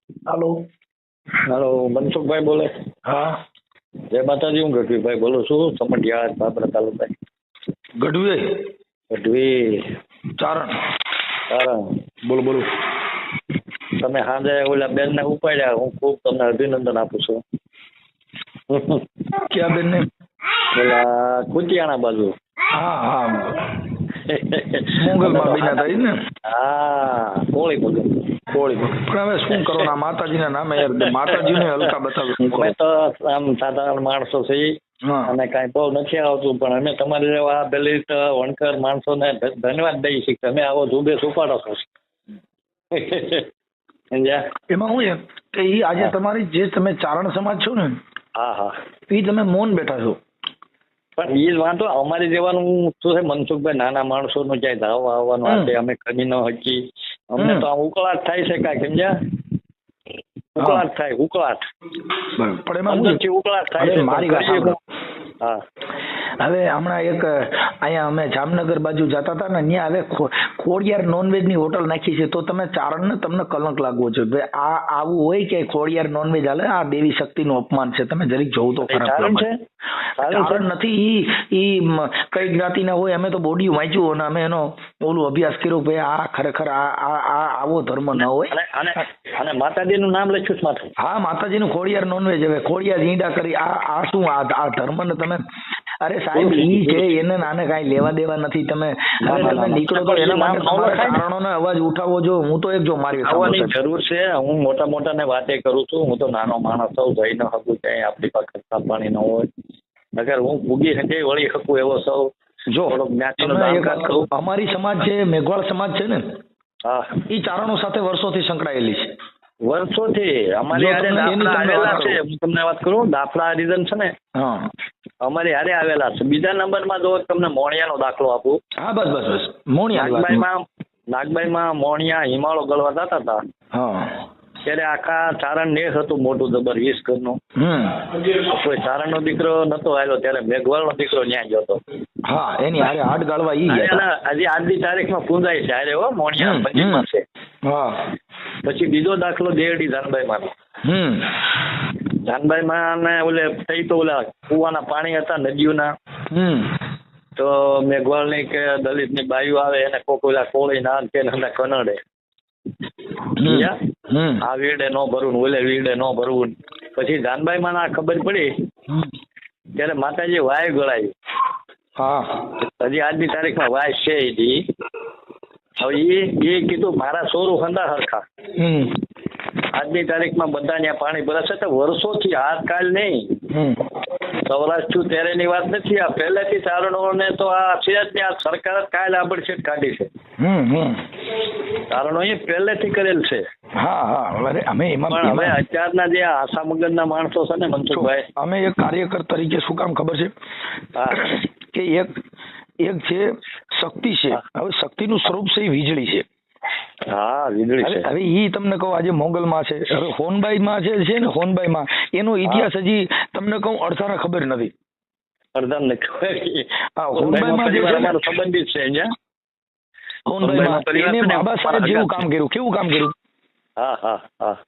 હાલો. હાલો, મનસુખભાઈ બોલે? હા, જય માતાજી, હું ગઢવીભાઈ બોલું છું, સમઢિયાળ બાબરા તાલુકા. ગઢવી ગઢવી ચારણ. કારણ બોલો બોલો. તમે સાંજે ઓલા બેન ને ઉપાડ્યા, હું ખૂબ તમને અભિનંદન આપું છું. ક્યાં બેન ને? ઓલા કુતિયાણા બાજુ. હા હા, મોગલમાં બીના થાય ને. હા, કોળી મગર. કોળી પણ હવે શું કરો ના માતાજીના નામે યાર, માતાજીને હલકા બતાવે શું કરો. અમે તો આમ સાધારણ માણસો છીએ હા અને કાંઈ બહુ નથી આવતું, પણ અમે તમારી જેવા દલિત વણકર માણસોને ધન્યવાદ દઈએ છીએ કે તમે આવો ઝુંબેશ ઉપાડો છો. સમજ્યા? એમાં શું છે કે ઈ આજે તમારી જે તમે ચારણ સમાજ છો ને, હા હા, ઈ તમે મૌન બેઠા છો. પણ એ જ વાંધો અમારી જેવાનું શું છે મનસુખભાઈ, નાના માણસોનું ક્યાંય ધાવ આવવાનું હાથે અમે ખમી ન હકી. અમને તો આમ ઉકળાટ થાય છે કાંઈ, સમજ્યા? ઉકળાટ થાય, ઉકળાટ. બરાબર. પણ એમાં અંદરથી ઉકળાટ થાય છે. મારી વાત સાંભળો. હા, હવે હમણાં એક અહીંયા અમે જામનગર બાજુ જતા હતા ને, ત્યાં હવે ખોડિયાર નોનવેજ ની હોટલ નાખી છે. તો તમે ચારણ ને તમને કલંક લાગવો છે ભાઈ. આ આવું હોય કે ખોડિયાર નોનવેજ હાલે? આ દેવી શક્તિ નું અપમાન છે. તમે જરીક જોવું તો ખરાબ. ચારણ છે? ચારણ નથી. ઈ કઈ જ્ઞાતિના હોય, અમે તો બોડી વાંચ્યું અને અમે એનો ઓલું અભ્યાસ કર્યો ભાઈ આ ખરેખર આ આવો ધર્મ ન હોય. અને માતાજી નું નામ લખ્યું છે માથે. હા, માતાજી નું ખોડિયાર નોનવેજ. હવે ખોડિયાર ઈંડા કરી આ શું આ ધર્મ ને તમે, અરે સાહેબ ઈ છે એને નાને કાંઈ લેવા દેવા નથી. તમે હવે તમે નીકળો તો એના માટે તમારે કારણોનો અવાજ ઉઠાવવો જો. હું તો એક જો મારી આવવાની જરૂર છે. હું મોટા ને વાતે કરું છું. હું તો નાનો માણસ છું, જઈ ન શકું ક્યાંય, આપણી પાસે પાણી ન હોય. અગર હું ભૂગી શકે વળી શકું એવો સૌ જો જ્ઞાતિનો અમારી સમાજ છે, મેઘવાળ સમાજ છે ને, હા, ઈ ચારણો સાથે વર્ષોથી સંકળાયેલી છે. વર્ષોથી અમારી હારે દાફલા આવેલા છે. હું તમને વાત કરું, દાફલા હરિજન છે ને, હા, અમારી હારે આવેલા છે. બીજા નંબરમાં જો તમને મોણિયાનો દાખલો આપું. હા, બસ મોણિયા. નાગબાઈમાં મોણિયા હિમાળો ગળવા જતા હતા. હા, ત્યારે આખા ચારણ નેસ હતું મોટું જબર 20 ઘરનું. કોઈ ચારણ નો દીકરો નતો આવ્યો ત્યારે મેઘવાળ નો દીકરો ન્યા ગયો હતો. હા, એની હારે હાડ ગાળવા ઈ ગયા. હજી આજની તારીખમાં પૂંજાય છે હારે હો, મોણિયા પંચીમાં છે. હા, પછી બીજો દાખલો દેરડી જાનબાઈમાં. જાનબાઈમાં ને ઓલે થઈ તો ઓલા કુવાના પાણી હતા નદીઓના. તો મેઘવાળ ની કે દલિત ની બાયુ આવે એને કોક ઓલા કોળી ના કે કનડે. આ વીડે નો ભરવું, ઓલે વીડે નો ભરવું. પછી જાનબાઈ માં આ ખબર પડી ત્યારે માતાજી વાય ગળાવી. હા, હજી આજની તારીખમાં વાય છે. હવે એ કીધું મારા સોરું હંદા હરખા. આજની તારીખમાં બધા ત્યાં પાણી ભરાશે. તો વર્ષોથી આજકાલ નહીં, સૌરાષ્ટ્ર ત્યારે ની વાત નથી. આ પહેલેથી ચારણોને તો આ છે જ ને. આ સરકાર કાલ આબડછેટ કાઢી છે. ચારણો એ પહેલેથી કરેલ છે. હા, અમે એમાં પણ હવે અત્યારના જે આશા મગજના માણસો છે ને મનસુખભાઈ, અમે એક કાર્યકર તરીકે શું કામ ખબર છે કે એક છે શક્તિ છે. હવે શક્તિનું સ્વરૂપ છે એ વીજળી છે. હા, વીજળી છે. હવે ઈ તમને કહું આજે મોગલમાં છે, હવે હોનબાઈમાં છે ને, હોનબાઈમાં એનો ઇતિહાસ હજી તમને કહું અડધાને ખબર નથી. અડધાને ખબર. હા, હોનબાઈમાં જે છે સંબંધિત છે. હોનબાઈમાં એને બાબા સાહેબ જેવું કામ કર્યું. કેવું કામ કર્યું?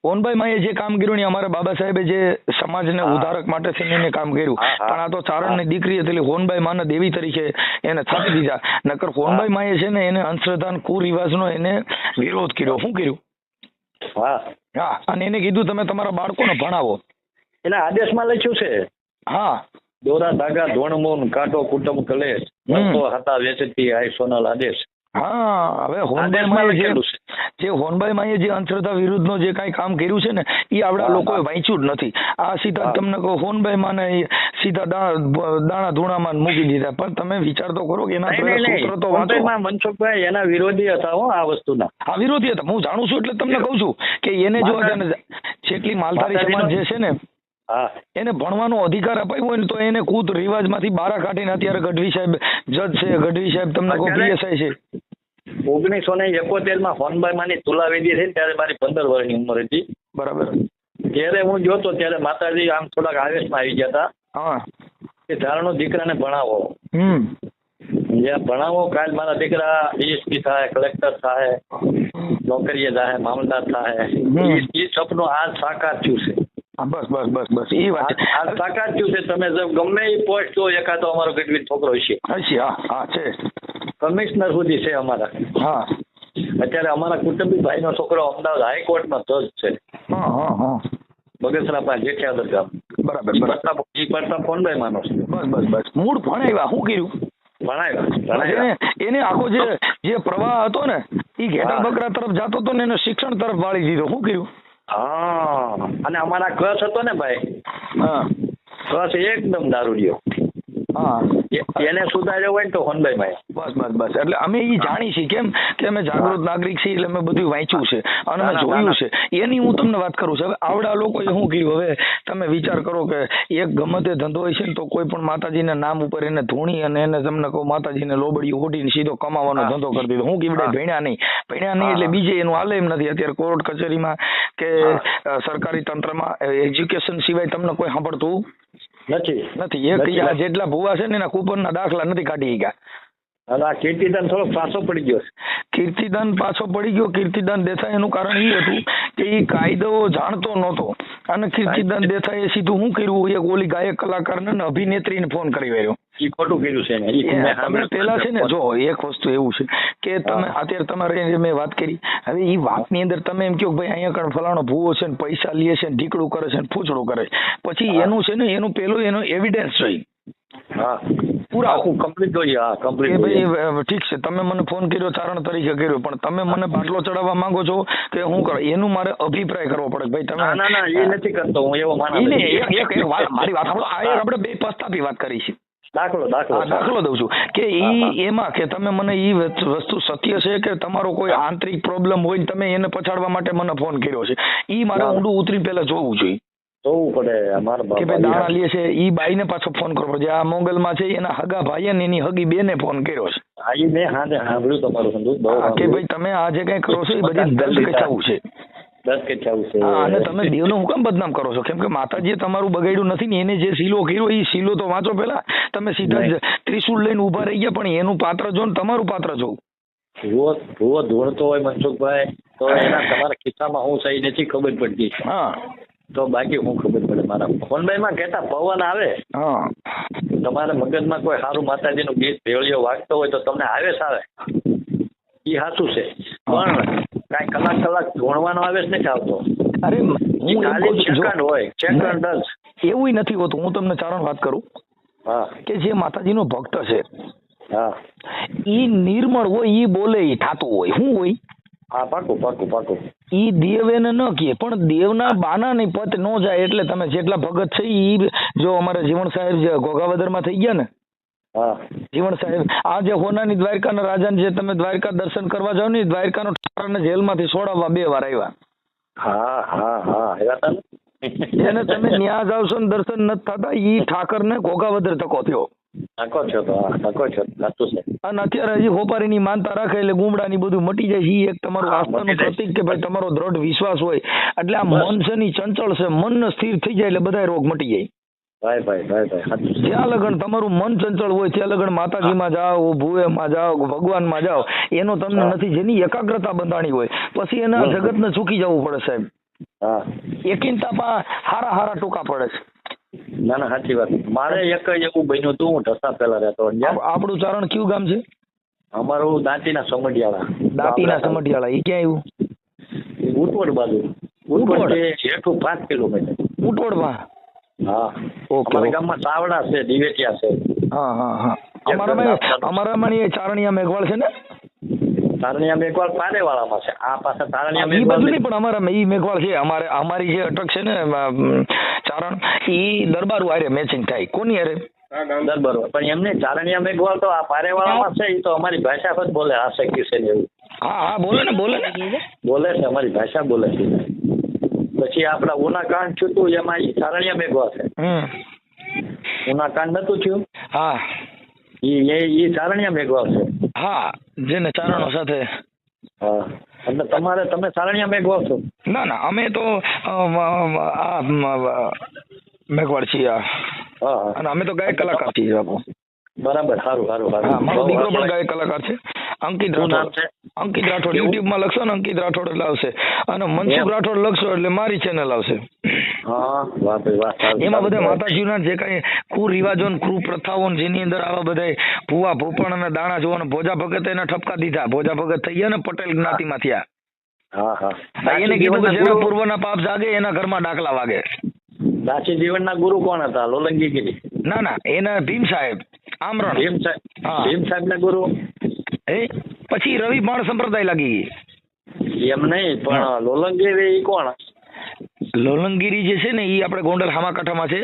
હોનબાઈમાં એ જે કામ કર્યું ને, અમારા બાબા સાહેબે જે સમાજને ઉદ્ધારક માટે થઈને એને કામ કર્યું. પણ આ તો ચારણની દીકરી હતી, હોનબાઈ માને દેવી તરીકે એને થાપી દીધા. નકર હોનબાઈ માએ છે ને એને અંધશ્રદ્ધા કુરિવાજનો એને વિરોધ કર્યો. શું કર્યું? હા, અને એને કીધું તમે તમારા બાળકોને ભણાવો. એના આદેશમાં લખ્યું છે. હા, દોરા ધાગા ધોણમૂન કાંટો કુટુંબ કલેશ હતા વેચતી આય સોનલ આદેશ. હા, હવે હોનબાઈમાં જે હોનબાઈમાં જે અંધશ્રદ્ધા વિરુદ્ધનો જે કાંઈ કામ કર્યું છે ને, એ આપણા લોકોએ વાંચ્યું જ નથી. આ સીધા તમને કહો હોનબાઈમાં ને સીધા દાણા ધૂણામાં મૂકી દીધા. પણ તમે વિચાર તો કરો કે એના સૂત્ર તો વાંચો. મનસુખભાઈ એના વિરોધી હતા હો આ વસ્તુના. હા, વિરોધી હતા. હું જાણું છું એટલે તમને કહું છું કે એને જો જેટલી માલધારી સમાજ જે છે ને, એને ભણવાનો અધિકાર અપાયો હોય ને, તો એને કૂદ રિવાજમાંથી બારા કાઢીને અત્યારે ગઢવી સાહેબ જજ છે. ગઢવી સાહેબ તમને કહો પીએસઆઈ છે. 1971 હોનબાઈ માની તુલાવેદી થઈ ત્યારે મારી 15 વર્ષની ઉંમર હતી. બરાબર. ત્યારે હું જોતો ત્યારે માતાજી આમ થોડાક આવેશમાં આવી ગયા હતા. હા, કે ચારણો દીકરાને ભણાવો. જ્યાં ભણાવો કાલ મારા દીકરા ડીએસપી થાય, કલેક્ટર થાય, નોકરીએ જાય, મામલદાર થાય, એ સપનું આજ સાકાર થયું છે. બસ બસ બસ બસ એ વાત આજ સાકાર થયું છે. તમે ગમે એ પોસ્ટ જો એકાદો અમારો ગઢવી છોકરો હશે. હા હા છે, કમિશનર સુધી છે અમારા. હા અત્યારે અમારા કુટુંબી ભાઈનો છોકરો અમદાવાદ હાઈકોર્ટમાં જજ છે. હા હા હા બગસરા પાસે જેઠિયાદર ગામ. બરાબર બરાબર. એ પડતા ફોનભાઈ માનો છે. બસ બસ બસ મૂળ ભણાવ્યા શું કર્યું? ભણાવ્યા. એને આખો જે પ્રવાહ હતો ને એ ઘેટા બકરા તરફ જતો હતો ને એને શિક્ષણ તરફ વાળી દીધો. શું કર્યું? હા, અને અમારા ક્રશ હતો ને ભાઈ, હા ક્રશ એકદમ દારૂડિયો. હા એને સુધાર્યો હોય ને તો હોનભાઈ ભાઈ. બસ બસ બસ. એટલે અમે એ જાણી છીએ કેમ કે અમે જાગૃત નાગરિક છીએ, એટલે અમે બધું વાંચ્યું છે અને અમે જોયું છે. એની હું તમને વાત કરું છું. હવે આવડા લોકોએ શું કર્યું, હવે તમે વિચાર કરો કે એક ગમે તે ધંધો હોય છે ને તો કોઈ પણ માતાજીના નામ ઉપર એને ધૂણી અને એને તમને કહું માતાજીને લોબડી ઓઢીને સીધો કમાવાનો ધંધો કરી દીધો. હું કીવડે ભણ્યા નહીં એટલે બીજે એનું હાલે એમ નથી. અત્યારે કોર્ટ કચેરીમાં કે સરકારી તંત્રમાં એજ્યુકેશન સિવાય તમને કોઈ સાંભળતું નથી. એક જેટલા ભૂવા છે ને એના કૂપનના દાખલા નથી કાઢી ગયા. કીર્તિદાન થોડો પાછો પડી ગયો. કીર્તિદાન પાછો પડી ગયો. કીર્તિદાન દેસાઈ એનું કારણ એ હતું કે એ કાયદો જાણતો નહોતો અને કીર્તિદાન દેસાઈએ સીધું શું કર્યું, એક ઓલી ગાયક કલાકારને ને અભિનેત્રીને ફોન કરી વાળ્યો. એ ખોટું કર્યું છે. તમે પેલા છે ને જો એક વસ્તુ એવું છે કે તમે અત્યારે તમારે મેં વાત કરી, હવે એ વાતની અંદર તમે એમ કહો ભાઈ અહીંયા કણ ફલાણો ભૂવો છે ને પૈસા લે છે ને ઢીકડું કરે છે ને ફૂચડું કરે છે, પછી એનું છે ને એનું પેલું એનો એવિડન્સ જોઈ. ઠીક છે તમે મને ફોન કર્યો ચારણ તરીકે કર્યો, પણ તમે મને બાટલો ચડાવવા માંગો છો કે હું કરો એનું મારે અભિપ્રાય કરવો પડે. ભાઈ તમે એ નથી કરતો હું એવો મારી વાત આપણે બે પસ્તાપી વાત કરી છે. દાખલો દઉં છું કે એમાં કે તમે મને વસ્તુ સત્ય છે કે તમારો કોઈ આંતરિક પ્રોબ્લેમ હોય તમે એને પછાડવા માટે મને ફોન કર્યો છે, ઈ મારે ઊંડું ઉતરી પેલા જોવું જોઈએ. જોવું પડે કે ભાઈ દાણા લે છે ઈ બાઈને પાછો ફોન કરવો પડે. આ મોંગલમાં છે એના હગા ભાઈએ ને એની હગી બેને ફોન કર્યો છે કે ભાઈ તમે આ જે કઈ કરો છો એ બધી દસ કચાવું છે. અને તમે દેવનો હુકમ બદનામ કરો છો, કેમ કે માતાજીએ તમારું બગાડ્યું નથી ને એને જે શીલો કર્યો એ શીલો તો વાંચો પેલા. તમે સીધા જ ત્રિશુલ લઈને ઉભા રહી ગયા, પણ એનું પાત્ર જો ને તમારું પાત્ર જોવું. ભૂવો ધોળતો હોય મનસુખભાઈ તો એના તમારા ખિસ્સામાં હું સહી નથી ખબર પડતી. હા તો બાકી હું ખબર પડે મારા ફોનભાઈ માં કહેતા પવન આવે. હા તમારા મગજમાં કોઈ સારું માતાજીનું ગીત ભેળિયો વાગતો હોય તો તમને આવેશ આવે, એ સાચું છે. પણ કાંઈ કલાક ધોણવાનો આવેશ નથી આવતો. અરે સેકન્ડ હોય સેકન્ડ જ એવું નથી હોતું. હું તમને ચારણ વાત કરું કે જે માતાજીનો ભક્ત છે ઈ નિર્મળ હોય, ઈ બોલે ઈ થાતું હોય. શું હોય? હા પાકું ઈ દેવ એને ન કહે, પણ દેવના બાના ની પત ન જાય. એટલે તમે જેટલા ભગત છે ઈ જો અમારા જીવણ સાહેબ જે ઘોઘાવદરમાં થઈ ગયા ને, જીવણ સાહેબ આ જે હોનાની દ્વારકાના રાજાને જે તમે દ્વારકા દર્શન કરવા જાવ ને, દ્વારકાનો ઠાકરને જેલમાંથી છોડાવવા 2 વાર આવ્યા. એને તમે ન્યા જાવ છો ને દર્શન નથી થતા, ઈ ઠાકરને ઘોઘાવદર ધક્કો થયો. અને અત્યારે હજી હોપારીની માનતા રાખે એટલે ગુમડાની બધું મટી જાય છે. એક તમારું આસ્થાનું પ્રતીક કે ભાઈ તમારો દ્રઢ વિશ્વાસ હોય એટલે આ મન છે ની ચંચળ છે, મન સ્થિર થઈ જાય એટલે બધા રોગ મટી જાય. જ્યાં લગન તમારું મન ચંચળ હોય ત્યાં લગન માતાજીમાં જાઓ, ભુવેમાં જાઓ, ભગવાનમાં જાઓ, એનો તમને નથી. જેની એકાગ્રતા બંધાણી હોય પછી એના જગતને ચૂકી જવું પડે સાહેબ. એકીનતા હારા ટૂંકા પડે છે. ના સાચી વાત. મારે એક એવું બન્યું હતું, હું ઢસા પેલા રહેતો. આપણું ચારણ કયું ગામ છે? અમારું દાંતીના સમઢિયાળા. એ ક્યાં આવ્યું? ઉટવડ બાજુ. ઉટવડ હેઠું 5 કિલોમીટર. ઉટવડમાં? હા. અમારા ગામમાં ચાવડા છે, દિવેટિયા છે. હા. અમારામાં ચારણિયા મેઘવાળ છે ને? ચારણિયા મેઘવાળ પારેવાળામાં છે. આ પાસે ચારણિયા મેઘવાળ નહીં, પણ અમારામાં ઈ મેઘવાળ છે. અમારી જે અટક છે ને ચારણ, ઈ દરબાર હારે મેચિંગ થાય. કોની હારે? દરબાર. પણ એમને ચારણિયા મેઘવાળ તો આ પારેવાળામાં છે. એ તો અમારી ભાષા પર બોલે. આ શક્ય છે એવું. હા બોલે ને બોલે છે, અમારી ભાષા બોલે છે. પછી આપડા ઉનાકાંડ થયું હતું એમાં ઈ ચારણિયા મેઘવાળ છે. ઉનાકાંડ નતું થયું? હા. ઈ ચારણિયા મેઘવાળ છે. હા, જેને ચારણો સાથે. હા. એટલે તમે ચારણિયા મેઘવાળ છો? ના અમે તો મેઘવાળ છીએ. અને અમે તો ગાયક કલાકાર છીએ બાપુ. બરાબર, સારું સારું હા, સારું. મારો દીકરો પણ ગાયક કલાકાર છે, અંકિત શું નામ રાઠોડ. છે? અંકિત રાઠોડ યુટ્યુબ માં લખશો ને અંકિત રાઠોડ એટલે આવશે, અને મનસુખ રાઠોડ લખશો એટલે મારી ચેનલ આવશે. હા, વાહ ભાઈ વાહ, સારું, એમાં સારું. બધા માતાજીના જે કઈ કુરિવાજો ને કુપ્રથાઓ ને જેની અંદર આવા બધા ભૂવા ભૂપણ અને દાણા જોવાના ભોજા ભગત એના ઠપકા દીધા. ભોજા ભગત થઈ ગયા ને પટેલ જ્ઞાતિમાં થયા. હા હા. એને કીધું કે જેના પૂર્વના પાપ જાગે એના ઘરમાં ડાકલા વાગે. દાસી જીવનના ગુરુ કોણ હતા? લોલંગી ગીરી? ના ના, એના ભીમ સાહેબ આમરણ. ભીમ સાહેબ? હા. ભીમ સાહેબ ના ગુરુ? પછી રવિ બાણ સંપ્રદાય લાગી ગઈ. એમ નહીં, પણ લોલંગીરી ઈ કોણ? લોલંગીરી જે છે ને એ આપણે ગોંડલ હામાકાંઠામાં છે.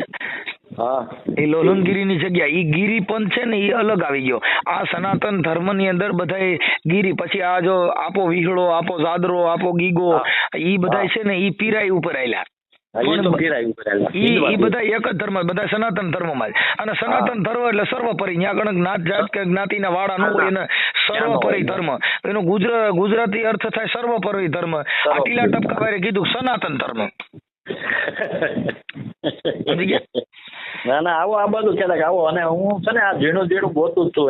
હા. એ લોલંગીરીની જગ્યા, ઈ ગીરી પંથ છે ને એ અલગ આવી ગયો. આ સનાતન ધર્મની અંદર બધાય ગીરી, પછી આ જો આપો વિહળો, આપો જાદરો, આપો ગીગો, ઈ બધાય છે ને ઈ પીરાઈ ઉપર આયલા. ઈ બધા એક જ ધર્મ, બધા સનાતન ધર્મમાં જ. અને સનાતન ધર્મ એટલે સર્વપરી, ત્યાં આગળ જ્ઞાત જાત કે જ્ઞાતિના વાળા ન હોય, એને સર્વપરી ધર્મ. એનો ગુજરાતી અર્થ થાય સર્વપરી ધર્મ. આ ટીલા ટપકાવાળે કીધું સનાતન ધર્મ. ના ના, આવો આ બધું ક્યારેક આવો, અને હું છે ને આ ઝીણું ઝીણું ગોતું જ છું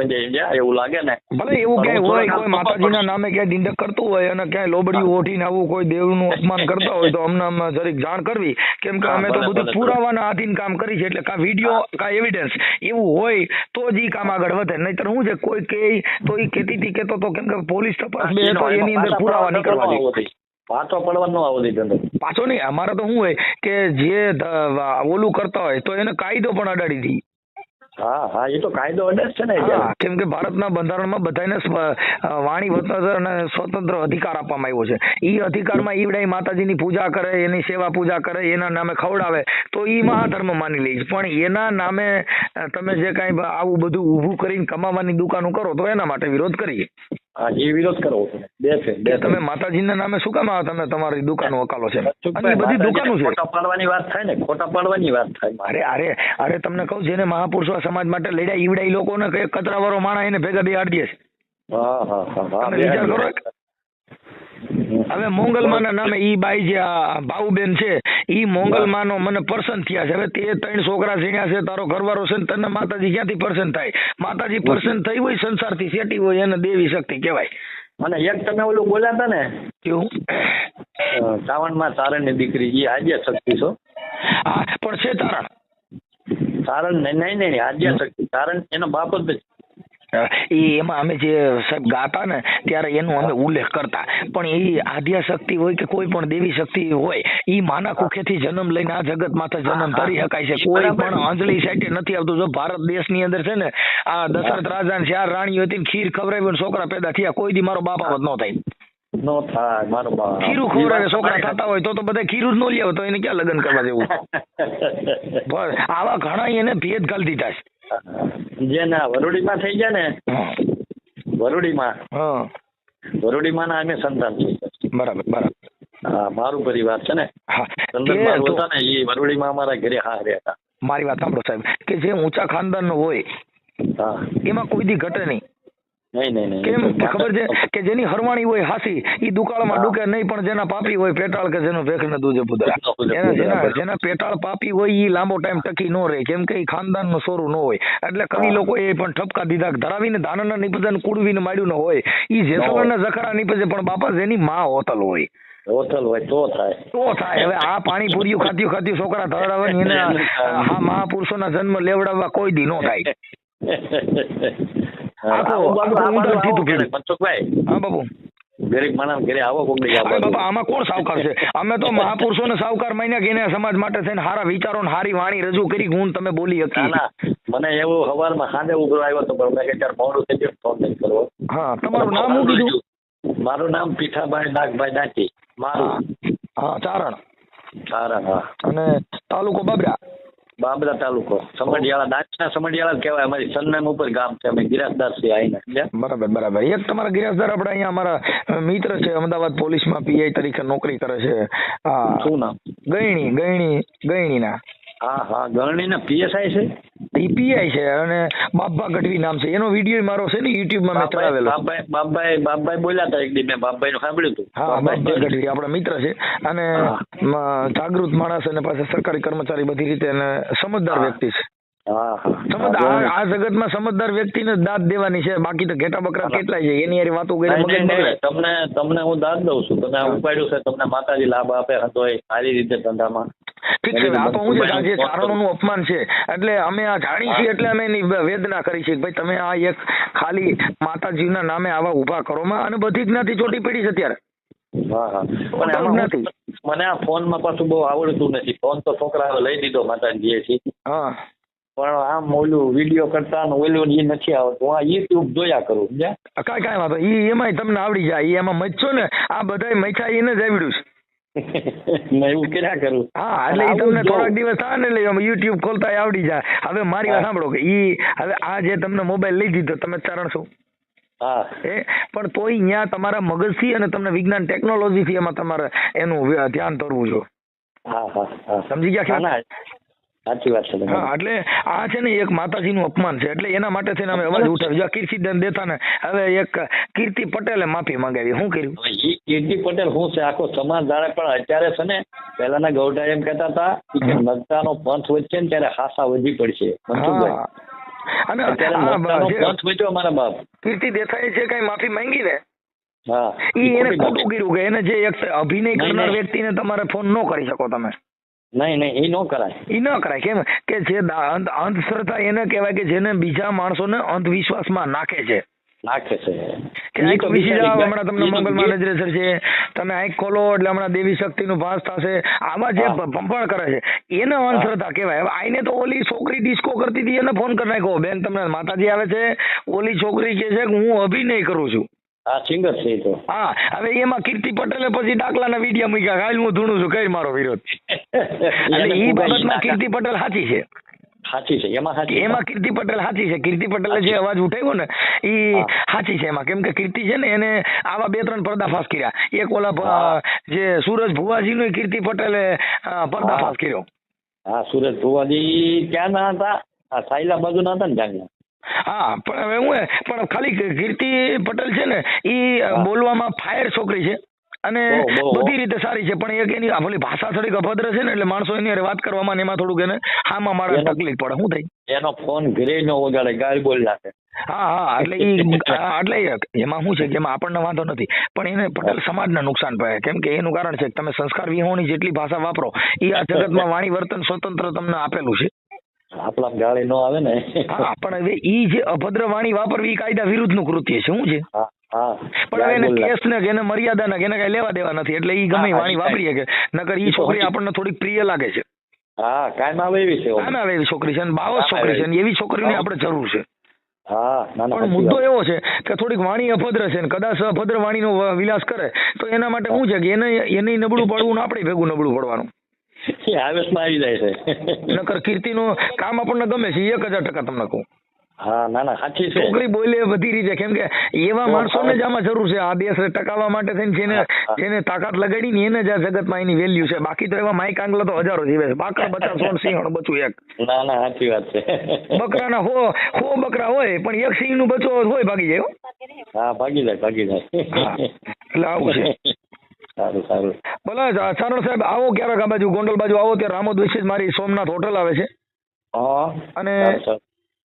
એવું લાગે ને. ભલે એવું ક્યાંય હોય, કોઈ માતાજીના નામે ક્યાંય ડિંડક કરતું હોય અને ક્યાંય લોબડીયું ઓઢીને આવું કોઈ દેવનું અપમાન કરતા હોય તો અમને જરીક જાણ કરવી, કેમ કે અમે તો બધું પુરાવાના આધીન કામ કરી છે. એટલે કા વિડીયો કા એવિડન્સ એવું હોય તો જ ઈ કામ આગળ વધે. નહીતર હું છે કોઈ કે તો ઈ કેતી કેતો તો, કેમ કે પોલીસ તપાસ બે તો એની અંદર પુરાવા નીકળવા દે. પાછો પડવાનો આવો દીધો પાછો નહીં. અમારે તો શું હોય કે જે ઓલું કરતા હોય તો એને કાયદો પણ અડાડી દી. હા હા, એ તો કાયદો અડે છે ને. કેમ કે ભારતના બંધારણમાં બધાને વાણી વતન અને સ્વતંત્ર અધિકાર આપવામાં આવ્યો છે. ઈ અધિકારમાં ઈવડાઈ માતાજીની પૂજા કરે, એની સેવા પૂજા કરે, એના નામે ખવડાવે તો ઈ મહાધર્મ માની લે. પણ એના નામે તમે જે કાંઈ આવું બધું ઊભું કરીને કમાવાની દુકાનો કરો તો એના માટે વિરોધ કરીએ. હા, એ વિરોધ કરવો છે. તમે માતાજીના નામે શું કામ તમે તમારી દુકાનો વકાલો છે? અને બધી દુકાનો છે. ખોટા પાડવાની વાત થાય ને, ખોટા પાડવાની વાત થાય. અરે તમને કહું, જેને મહાપુરુષો સમાજ માટે લડ્યા ઈવડાઈ લોકોને કઈ કચરાવાળો માણસ એને ભેગા બેહાડી દે છે. તમે વિચાર કરો. હવે મોંગલમાના નામે ઈ બાઈ જે ભાઉબેન છે, ઈ મોંગલમાનો મને પર્સન થયા છે. હવે તે 3 છોકરા ઝીણ્યા છે, તારો ઘરવાળો છે, તને માતાજી ક્યાંથી પર્સન થાય? માતાજી પર્સન થઈ હોય, સંસારથી સેટી હોય, એને દેવી શક્તિ કહેવાય. અને એક તમે ઓલું બોલ્યા હતા ને, કેવું? ચાવણમાં ચારણની દીકરી, એ આદ્ય શક્તિ છો. હા, પણ છે ચારણ. ચારણ નહીં, આદ્ય શક્તિ. ચારણ એનો બાપ જ. એમાં અમે જે સાહેબ ગાતા ને ત્યારે એનો અમે ઉલ્લેખ કરતા, પણ એ આદ્ય શક્તિ હોય કે કોઈ પણ દેવી શક્તિ હોય, એ માના કુખેથી જન્મ લઈને આ જગત માથે જન્મ ધરી શકાય છે. કોઈ પણ અંજલિ સાઈડે નથી આવતું. જો ભારત દેશની અંદર છે ને આ દશરથ રાજા ને 4 રાણીઓ હતી, ખીર ખવડાવી છોકરા પેદા થયા, કોઈ દી મારો બાપ આવત ન થાય. નો થાય મારો બાપ. ખીરું ખવડાવે છોકરા થતા હોય તો બધા ખીરું જ ન લે તો એને ક્યાં લગ્ન કરવા જેવું? બસ આવા ઘણા એને ભેદ ઘાલી દીધા છે. જે ના વરુડીમાં થઈ ગયા ને, વરુડીમાં ના અમે સંતાન છે. બરાબર. હા, મારું પરિવાર છે ને. સંતાન મારું હતા ને, એ વરુડીમાં અમારા ઘરે હારે હતા. મારી વાત સાંભળો સાહેબ, કે જે ઊંચા ખાનદાન નો હોય એમાં કોઈ દી ઘટે નહીં. નહીં. કેમ ખબર છે કે જેની હરવાણી હોય હાસી, ઈ દુકાળમાં ડૂકે નહીં, પણ જેના પાપી હોય પેટાળ કે જેનો ભેખ ને દૂજે પુદરા, જેના પેટાળ પાપી હોય ઈ લાંબો ટાઈમ ટકી ન રહે, કેમ કે ઈ ખાનદાન નું સોરું ન હોય. એટલે કવિ લોકો એ પણ ઠપકા દીધા, ધરાવીને ધાનના નીપજે ને કુડવીને માડ્યું ન હોય, ઈ જેસલના જખરા નીપજે, પણ બાપા જેની માં હોતલ હોય તો થાય. હવે આ પાણીપુરીઓ ખાત્યું છોકરા ધરાવે ને એને આ મહાપુરુષોના જન્મ લેવડાવવા કોઈ દી ન થાય. આમાં કોણ સાવકાર છે? અમે તો મહાપુરુષો ને સાવકાર માન્યા કે એને સમાજ માટે થઈને સારા વિચારો ને સારી વાણી રજૂ કરી, હું તમે બોલી હતી. મને એવું સવારમાં સાંજે ઉભરો આવ્યો તો, પણ મેં કે મોડું થઈ ગયું, ફોન નહીં કરવો. હા, તમારું નામ શું કીધું? મારું નામ પીઠાભાઈ નાગભાઈ દાંતી. મારું ચારણ. હા. અને તાલુકો બાબરા તાલુકો, સમઢિયાળા. દાંતના સમઢિયાળા કહેવાય. અમારી સરનામ ઉપર ગામ છે. અમે ગિરાસદાર છીએ આઈને. બરાબર. એક તમારા ગિરાસદાર આપણે અહીંયા અમારા મિત્ર છે, અમદાવાદ પોલીસમાં પીઆઈ તરીકે નોકરી કરે છે. શું નામ? ગયણીના. હા, ગરણીના પીએસઆઈ છે. એ પીઆઈ છે અને બાબા ગઢવી નામ છે. એનો વિડીયો મારો છે ને યુટ્યુબમાં મેં ચડાવેલો. બાબભાઈ બોલ્યા હતા એક દી, મેં બાબભાઈ નું સાંભળ્યું હતું. હા, બાબા ગઢવી આપણા મિત્ર છે અને જાગૃત માણસ અને પાછા સરકારી કર્મચારી બધી રીતે અને સમજદાર વ્યક્તિ છે. આ જગતમાં સમજદાર વ્યક્તિને દાદ દેવાની છે, બાકી તો ઘેટા બકરા કેટલાય છે એની હારે વાતો કરી મગજ બગડે. તમને હું દાદ દઉં છું, તમે આ ઉપાડ્યું છે, તમને માતાજી લાભ આપે હતોય સારી રીતે ધંધામાં. ઠીક છે, આ તો હું છે જે ચારણોનું અપમાન છે એટલે અમે આ જાણી છીએ એટલે અમે એની વેદના કરી છે ભાઈ તમે આ એક ખાલી માતાજીના નામે આવા ઉભા કરોમાં, અને બધી જ્ઞાતિ ચોટી પડી છે અત્યારે. પણ મને આ ફોનમાં પાછું બહુ આવડતું નથી. ફોન તો છોકરાઓ લઈ દીધો માતાજીએ છે, પણ આમ ઓલું વિડીયો કરતા ઓલું એ નથી આવડતું. હું આ યુટ્યુબ જોયા કરું. કાંઈ વાંધો એમાંય તમને આવડી જાય. એમાં મચશો ને આ બધા મચ્છા એને જ આવડ્યું છે. એવું કર્યા કરું. હા, એટલે તમને થોડાક દિવસ થાય ને એટલે યુટ્યુબ ખોલતા આવડી જાય. હવે મારી વાત સાંભળો કે હવે આ જે તમને મોબાઈલ લઈ દીધો તમે ચારણ છો, પણ તોય અહીંયા તમારા મગજથી અને તમને વિજ્ઞાન ટેકનોલોજીથી એમાં તમારે એનું ધ્યાન ધરવું જો. સમજી ગયા? સાચી વાત છે. હા, એટલે આ છે ને એક માતાજીનું અપમાન છે, એટલે એના માટે થઈને અમે અવાજ ઉઠાવ્યો. કીર્તિદાન દેતા ને હવે એક કીર્તિ પટેલે માફી માંગાવી. શું કર્યું? કીર્તિ પટેલ શું છે આખો સમાજ જાણે, પણ અત્યારે છે ને પહેલાના ગૌડા એમ કહેતા હતા કે નગતાનો પંથ વચ્ચે ને ત્યારે હાસા વધી પડશે. અને પંથ વચ્ચો અમારા બાપ કીર્તિ દેસાઈ છે કઈ માફી માંગી ને એને ખોટું કર્યું કે એને જે એક અભિનય કરનાર વ્યક્તિને તમારે ફોન ન કરી શકો તમે. નહીં એ ન કરાય. એ ન કરાય. કેમ કે જે અંધશ્રદ્ધા એને કહેવાય કે જેને બીજા માણસોને અંધવિશ્વાસમાં નાખે છે. હમણાં તમને મંગલમાં નજરે ચડશે, તમે આંખ ખોલો એટલે હમણાં દેવી શક્તિનું ભાસ થશે. આવા જે પંપાળ કરે છે એને અંધશ્રદ્ધા કહેવાય. હવે આઈને તો ઓલી છોકરી ડિસ્કો કરતી હતી એને ફોન કરી નાખ્યો, બેન તમને માતાજી આવે છે, ઓલી છોકરી કે છે કે હું અભિનય કરું છું. સિંગર છે તો. હા, હવે એમાં કીર્તિ પટેલે પછી દાખલાના વિડીયો મૂક્યા, હાલ હું ધૂણું છું કઈ મારો વિરોધ. એટલે એ બાબતમાં કીર્તિ પટેલ સાચી છે. એમાં કીર્તિ પટેલ સાચી છે. કીર્તિ પટેલે જે અવાજ ઉઠાવ્યો ને એ સાચી છે એમાં. કેમ કે કીર્તિ છે ને એને આવા 2-3 પર્દાફાશ કર્યા. એક ઓલા જે સુરજ ભુવાજીનો કીર્તિ પટેલે પર્દાફાશ કર્યો. હા, સુરજ ભુવાજી ક્યાં ના હતા? સાયલા બાજુ ના હતા ને જાંગલા. હા, પણ હવે પણ ખાલી કીર્તિ પટેલ છે ને એ બોલવામાં ફાયર છોકરી છે અને બધી રીતે સારી છે, પણ એક એની ભલી ભાષા થોડીક અભદ્ર છે ને એટલે માણસો એની વાત કરવામાં એમાં થોડુંક એને હામાં મારે તકલીફ પડે. શું થઈ એનો ફોન ઘરે નો વગાડે, ગાળ બોલ નાખે. હા, એટલે એમાં શું છે કે એમાં આપણને વાંધો નથી, પણ એને પટેલ સમાજને નુકસાન પડે. કેમ કે એનું કારણ છે કે તમે સંસ્કાર વિહોણી જેટલી ભાષા વાપરો એ આ જગતમાં વાણી વર્તન સ્વતંત્ર તમને આપેલું છે. આપણા ગાળી નો આવે ને. હા, પણ હવે ઈ જે અભદ્ર વાણી વાપરવી કાયદા વિરુદ્ધનું કૃત્ય છે. શું છે? પણ હવે એને કેસ ને એને મર્યાદા ને એને કઈ લેવા દેવા નથી, એટલે ઈ ગમે વાણી વાપરીએ કે નકર ઈ છોકરી આપણને થોડીક પ્રિય લાગે છે. હા, કાયમ આવે એવી છે. કાયમ આવે એવી છોકરી છે અને બાવસ છોકરી છે, એવી છોકરીની આપણે જરૂર છે. પણ મુદ્દો એવો છે કે થોડીક વાણી અભદ્ર છે ને કદાચ અભદ્ર વાણીનો વિલાસ કરે તો એના માટે શું છે કે એને નબળું પડવું ને આપણે ભેગું નબળું પડવાનું. આવી જાય છે. નકર કીર્તિનું કામ આપણને ગમે છે 1000% તમને કહું. હા, ના સાચી છે. છોકરી બોલે બધી રીતે, કેમ કે એવા માણસોને જ આમાં જરૂર છે. આ દેશ ટકાવવા માટે થઈને જેને તાકાત લગાડી ને એને જ આ જગતમાં એની વેલ્યુ છે. બાકી તો એવા માઈક આંગલા તો હજારો જીવે છે. બાકરા 50 સોણ સિંહણ બચું એક. ના સાચી વાત છે. બકરાના હો બકરા હોય પણ એક સિંહ નું બચ્ચો હોય ભાગી જાય. હા, ભાગી જાય. એટલે આવું છે. સારું. ભલે ચારણ સાહેબ આવો ક્યારેક આ બાજુ ગોંડલ બાજુ આવો ત્યારે રામોદ વિશે મારી સોમનાથ હોટલ આવે છે અને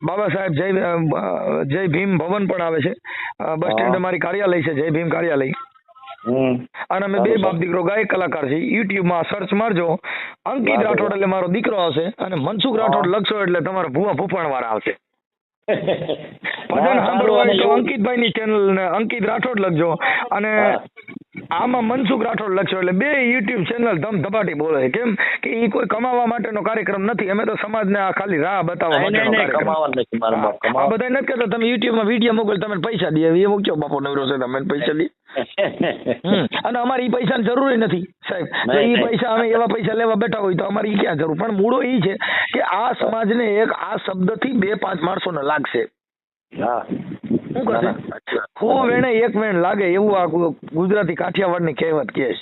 બાબા સાહેબ જય ભીમ ભવન પણ આવે છે. બસ સ્ટેન્ડ મારી કાર્યાલય છે, જય ભીમ કાર્યાલય. અને અમે 2 બાપ દીકરો ગાયક કલાકાર છે. યુટ્યુબમાં સર્ચ મારજો, અંકિત રાઠોડ એટલે મારો દીકરો આવશે અને મનસુખ રાઠોડ લખશો એટલે તમારા ભુવા ભૂપાણ વાળા આવશે. ભજન સાંભળવા હોય તો અંકિતભાઈ ની ચેનલ ને અંકિત રાઠોડ લખજો અને આમાં મનસુખ રાઠોડ લખશો એટલે 2 યુટ્યુબ ચેનલ ધમધપાટી બોલે છે. કેમ કે એ કોઈ કમાવા માટેનો કાર્યક્રમ નથી, અમે તો સમાજને આ ખાલી રાહ બતાવવા માટેનો કાર્યક્રમ. આ બધા નથી કહેતા તમે યુટ્યુબમાં વિડીયો મોકલ તમે પૈસા દે એ મૂકજો બાપો નવરો છે તમે પૈસા દે. અને અમારે એ પૈસાની જરૂર નથી સાહેબ. એ પૈસા અમે એવા પૈસા લેવા બેઠા હોય તો અમારી ક્યાં જરૂર. પણ મૂળો એ છે કે આ સમાજને એક આ શબ્દથી 2-5 માણસોને લાગશે. શું કરશે? હો વેણે એક વેણ લાગે એવું આ ગુજરાતી કાઠિયાવાડની કહેવત કહે છે.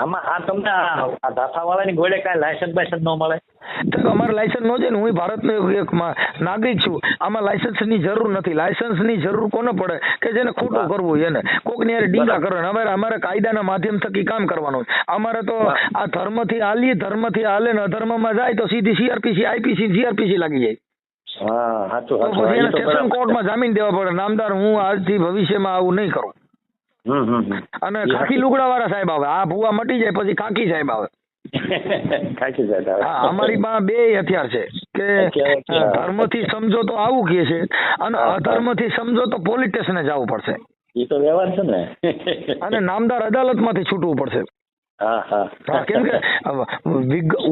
આમાં આ તમને આ ધાથાવાળાની ગોળે કાંઈ લાયસન્સ બાયસન્સ ન મળે? તો અમારે લાયસન્સ ન છે ને, હું ભારતનો એક નાગરિક છું. આમાં લાયસન્સની જરૂર નથી. લાયસન્સની જરૂર કોને પડે? કે જેને ખોટું કરવું હોય એને, કોકની હારે ડીંગા કરવાના. અમારે કાયદાના માધ્યમ થકી કામ કરવાનું. અમારે તો આ ધર્મથી હાલે ને અધર્મમાં જાય તો સીધી CRPC IPC GRPC લાગી જાય. હા, સાચું તો પછી એને સેશન કોર્ટમાં જામીન દેવા પડે. નામદાર, હું આજથી ભવિષ્યમાં આવું નહીં કરું. અને ખાખી લુગડા વાળા સાહેબ આવે. આ ભૂવા મટી જાય પછી ખાખી સાહેબ આવે. હા, અમારી પાસે બે હથિયાર છે કે ધર્મથી સમજો તો આવું કહે છે, અને અધર્મથી સમજો તો પોલીસ સ્ટેશને જવું પડશે. એ તો વ્યવહાર છે ને. અને નામદાર અદાલતમાંથી છૂટવું પડશે. કેમ કે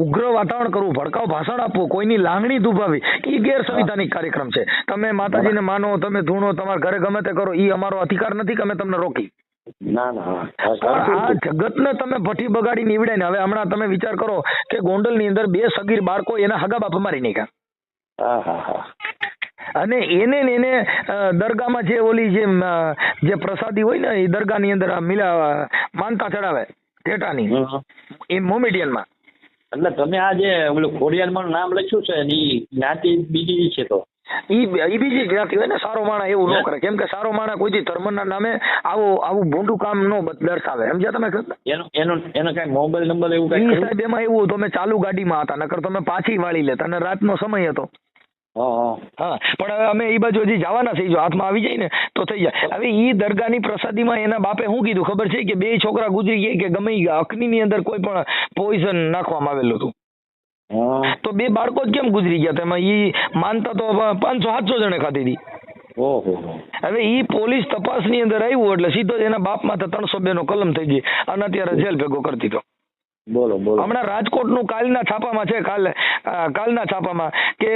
ઉગ્ર વાતાવરણ કરવું, ભડકાઉ ભાષણ આપવું, કોઈની લાગણી દુભાવી, એ ગેરસંવિધાનિક કાર્યક્રમ છે. તમે માતાજીને માનો, તમે ધૂણો, તમારા ઘરે ગમે તે કરો, એ અમારો અધિકાર નથી કે અમે તમને રોકી. આ જગતને તમે ભઠ્ઠી બગાડી નીવડે ને. હવે હમણાં તમે વિચાર કરો કે ગોંડલની અંદર 2 સગીર બાળકો એના હગા બાપ મારી નાખ્યા. અને એને દરગાહમાં જે ઓલી જે પ્રસાદી હોય ને, એ દરગાહની અંદર માનતા ચડાવે ટેટાની, એ મોમેડિયનમાં. એટલે તમે આ જે ઓલું ખોડિયારમાં નામ લખ્યું છે એ જ્ઞાતિ બીજી છે, તો ઈ બીજી જ્ઞાતિ હોય ને. સારો માણસ એવું ન કરે, કેમ કે સારો માણસ કોઈ ધર્મના નામે આવું ભૂંડું કામ નો દર્શાવે. સમજ્યા તમે? એનો કઈ મોબાઈલ નંબર એવું કઈ? સાહેબ એમાં એવું, તમે ચાલુ ગાડીમાં હતા, નકર તમે પાછી વાળી લેતા, અને રાતનો સમય હતો. હા, પણ હવે અમે એ બાજુ હજી જવાના થઈ. જો હાથમાં આવી જાય ને તો થઈ જાય. હવે ઈ દરગાહની પ્રસાદીમાં એના બાપે શું કીધું ખબર છે? કે 2 છોકરા ગુજરી ગયા, કે ગમે અગ્નિની અંદર કોઈ પણ પોઈઝન નાખવામાં આવેલું હતું. તો 2 બાળકો જ કેમ ગુજરી ગયા? તેમાં ઈ માનતા તો 500-700 જણે ખાધી હતી. હવે ઈ પોલીસ તપાસની અંદર આવ્યું એટલે સીધો જ એના બાપ માથે 302 નો કલમ થઈ ગઈ, અને અત્યારે જેલ ભેગો કરી દીધો. બોલો. હમણાં રાજકોટનું કાલના છાપામાં છે, કાલના છાપામાં કે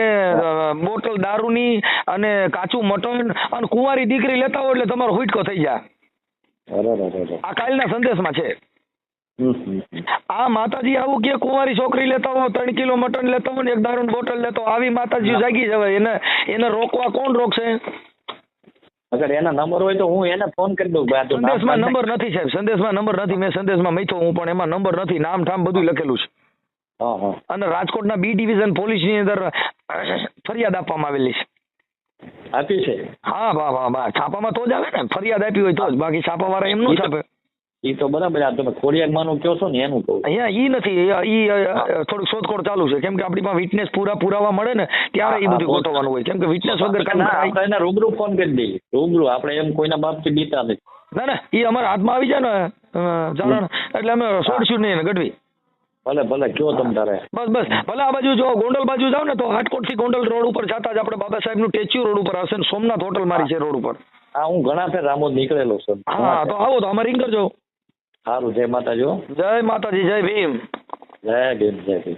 બોટલ દારૂની અને કાચું મટન અને કુંવારી દીકરી લેતા હોય એટલે તમારો હુટકો થઈ જાય. આ કાલના સંદેશમાં છે. આ માતાજી આવું કે કુંવારી છોકરી લેતા હો, 3 કિલો મટન લેતા હો ને 1 દારૂની બોટલ લેતા હો, આવી માતાજી જાગી જવાય. એને રોકવા કોણ રોકશે? અગર એના નંબર હોય તો હું એને ફોન કરી દઉં. સંદેશમાં નંબર નથી સાહેબ, સંદેશમાં નંબર નથી. મેં સંદેશમાં મેથો હું, પણ એમાં નંબર નથી. નામ ઠામ બધું લખેલું છે. અને રાજકોટના B ડિવિઝન પોલીસની અંદર ફરિયાદ આપવામાં આવેલી છે. આપી છે? હા, વાહ, છાપામાં તો જ આવે ને. ફરિયાદ આપી હોય તો જ, બાકી છાપા વાળા એમ ન છાપે. એ તો બરાબર. આ તમે ખોડિયારમાંનું કહો છો ને એનું કહું. અહીંયા ઈ નથી, ઈ થોડીક શોધખોળ ચાલુ છે. કેમ કે આપણી પાસે વિટનેસ પુરાવા મળે ને ત્યારે એ બધું ગોઠવવાનું હોય. કેમ કે વિટનેસ વગર કામ આપણે એને રૂબરૂ ફોન કરી દઈએ. રૂબરૂ આપણે એમ કોઈના બાપથી બીતા નથી. ના, એ અમારા હાથમાં આવી જાય ને ચારણ, એટલે અમે છોડશું નહીં ગઢવી. ભલે કયો તમ તારે. બસ ભલે. આ બાજુ જો ગોંડલ બાજુ જાવ ને તો રાજકોટ થી ગોંડલ રોડ ઉપર જતા જ આપણે બાબા સાહેબ નું સ્ટેચ્યુ રોડ ઉપર હશે ને સોમનાથ હોટલ મારી છે રોડ ઉપર. હા, હું ઘણા ફેર રામોદ નીકળેલો છું. હા, તો આવો તો અમારે રિંગ કરજો. સારું. જય માતાજી. જય માતાજી. જય ભીમ. જય ભીમ.